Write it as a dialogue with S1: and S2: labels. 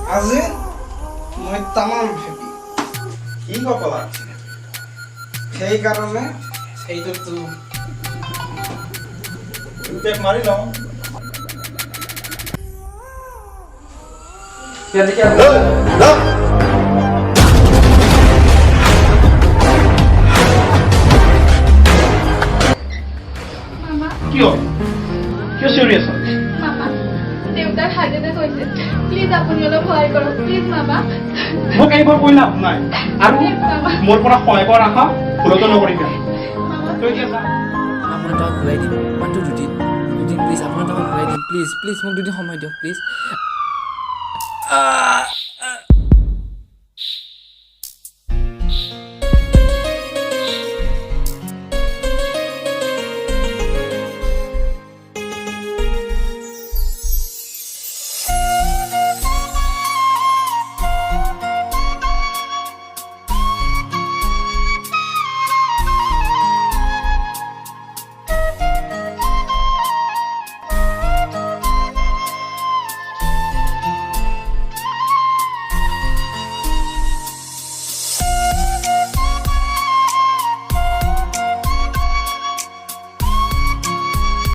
S1: আজি মই তামাম হেপি
S2: কি কলা
S1: সেইকাৰণে সেইটোতো
S2: পেক মাৰি লওঁ কিয় কিয় চিঞৰি আছা
S3: মামা দেউতাৰ হাজতে কৈছে প্লিজ আপুনি অলপ সহায় কৰক প্লিজ মামা
S2: মোক এইবোৰ কৈ লাভ নাই আৰু মোৰ পৰা সহায় কৰা আশা ভুলতো নকৰিবা তই এতিয়া যা
S4: আপোনাৰ টকা ঘূৰাই দিম মাত্ৰ দুদিন প্লিজ আপোনাৰ টকা ঘূৰাই দিম প্লিজ মোক দুদিন সময় দিয়ক প্লিজ